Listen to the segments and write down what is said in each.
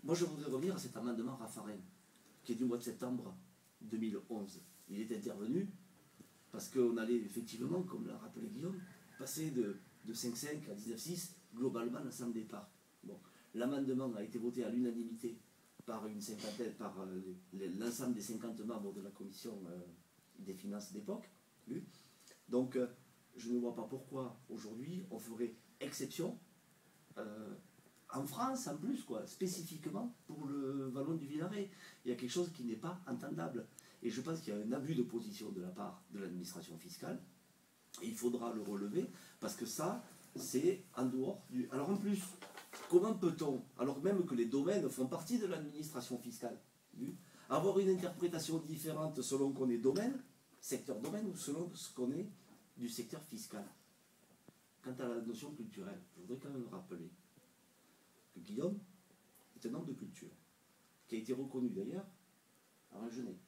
moi je voudrais revenir à cet amendement Raffarin, qui est du mois de septembre 2011. Il est intervenu parce qu'on allait effectivement, comme l'a rappelé Guillaume, passer de 5,5 à 19,6, globalement l'ensemble des parts. Bon, l'amendement a été voté à l'unanimité par une cinquantaine, par l'ensemble des 50 membres de la commission des finances d'époque. Donc, je ne vois pas pourquoi aujourd'hui on ferait exception en France en plus, quoi, spécifiquement pour le vallon du Villaret. Il y a quelque chose qui n'est pas entendable. Et je pense qu'il y a un abus de position de la part de l'administration fiscale. Et il faudra le relever parce que ça, c'est en dehors du... Alors en plus, comment peut-on, alors même que les domaines font partie de l'administration fiscale, avoir une interprétation différente selon qu'on est domaine, secteur domaine, ou selon ce qu'on est du secteur fiscal. Quant à la notion culturelle, je voudrais quand même rappeler que Guillaume est un homme de culture, qui a été reconnu d'ailleurs à Ragenet.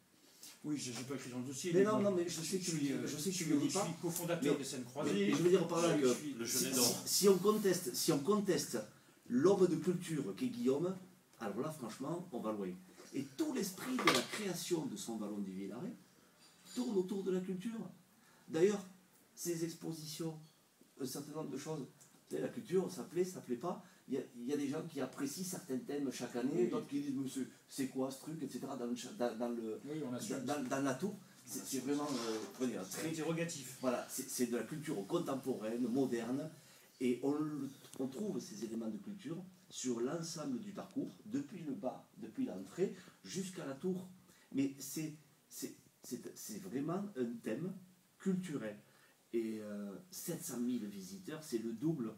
Oui, je n'ai pas écrit dans le dossier. Mais non, non, mais je sais que tu le dis pas. Je suis cofondateur des scènes croisées. Mais je veux dire par là que si on conteste l'homme de culture qu'est Guillaume, alors là, franchement, on va loin. Et tout l'esprit de la création de son vallon du Villaret tourne autour de la culture. D'ailleurs, ces expositions, un certain nombre de choses, la culture, ça plaît pas. Il y a des gens qui apprécient certains thèmes chaque année, d'autres qui disent monsieur, c'est quoi ce truc, etc. Dans la tour, c'est vraiment très interrogatif. Voilà, c'est de la culture contemporaine, moderne, et on trouve ces éléments de culture sur l'ensemble du parcours, depuis le bas, depuis l'entrée, jusqu'à la tour. Mais c'est vraiment un thème culturel. Et 700 000 visiteurs, c'est le double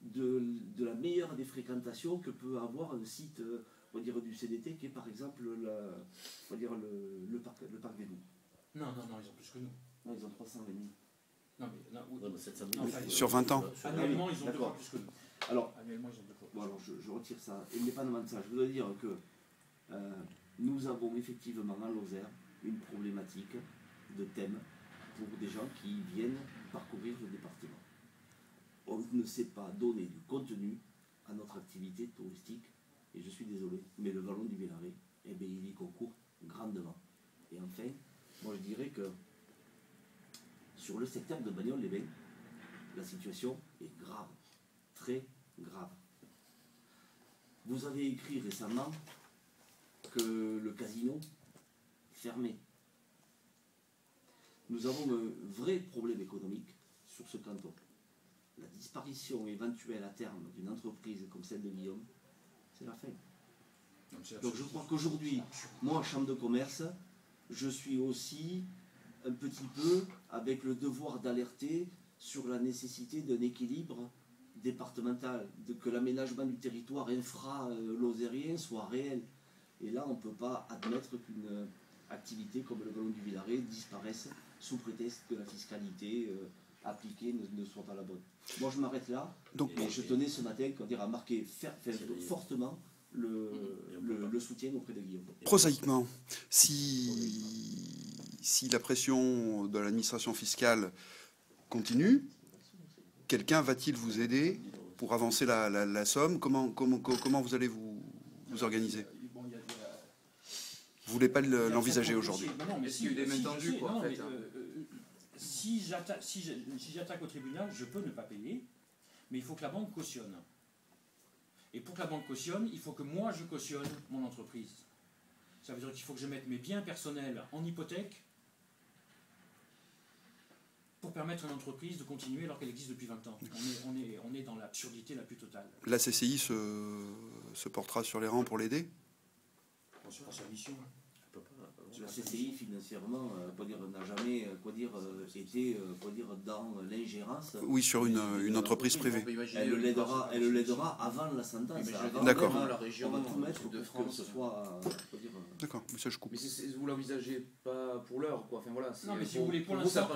de la meilleure des fréquentations que peut avoir un site on va dire, du CDT, qui est par exemple on va dire le parc des Loups. Non, ils ont plus que nous. Non, ils ont 300 000. Non, mais, non, 700 000. enfin, Sur 20 ans. Annuellement, ils ont 2 fois plus que nous. Alors, annuellement, ils ont 2 fois plus. Bon, alors je retire ça. Et indépendamment de ça, je voudrais dire que nous avons effectivement en Lozère une problématique de thème pour des gens qui viennent parcourir le département. On ne sait pas donner du contenu à notre activité touristique, et je suis désolé, mais le vallon du Villaret, eh bien, il y concourt grandement. Et enfin, moi je dirais que sur le secteur de Bagnoles-les-Bains, la situation est grave, très grave. Vous avez écrit récemment que le casino fermait. Nous avons un vrai problème économique sur ce canton. La disparition éventuelle à terme d'une entreprise comme celle de Guillaume, c'est la fin. Donc je crois qu'aujourd'hui, moi, chambre de commerce, je suis aussi un petit peu avec le devoir d'alerter sur la nécessité d'un équilibre départemental, que l'aménagement du territoire infra-lozérien soit réel. Et là, on ne peut pas admettre qu'une activité comme le vallon du Villaret disparaisse sous prétexte que la fiscalité appliquée ne soit pas la bonne. Moi, je m'arrête là. Donc, et je tenais ce matin à marquer fortement le soutien auprès de Guillaume. Prosaïquement, si la pression de l'administration fiscale continue, quelqu'un va-t-il vous aider pour avancer la somme? Comment vous allez vous organiser? Vous ne voulez pas l'envisager aujourd'hui? Non, mais est-ce qu'il y a eu des mains tendues, quoi, en fait, si j'attaque au tribunal, je peux ne pas payer, mais il faut que la banque cautionne. Et pour que la banque cautionne, il faut que moi je cautionne mon entreprise. Ça veut dire qu'il faut que je mette mes biens personnels en hypothèque pour permettre à une entreprise de continuer alors qu'elle existe depuis 20 ans. On est dans l'absurdité la plus totale. La CCI se portera sur les rangs pour l'aider? C'est pas sa mission. La CCI financièrement n'a jamais été dans l'ingérence. Oui, sur une entreprise privée. Elle le l'aidera avant la sentence. D'accord. On va tout mettre pour que ce soit. D'accord, mais ça je coupe. Mais vous l'envisagez pas pour l'heure, quoi. Enfin, voilà, non, mais si vous voulez pour l'instant.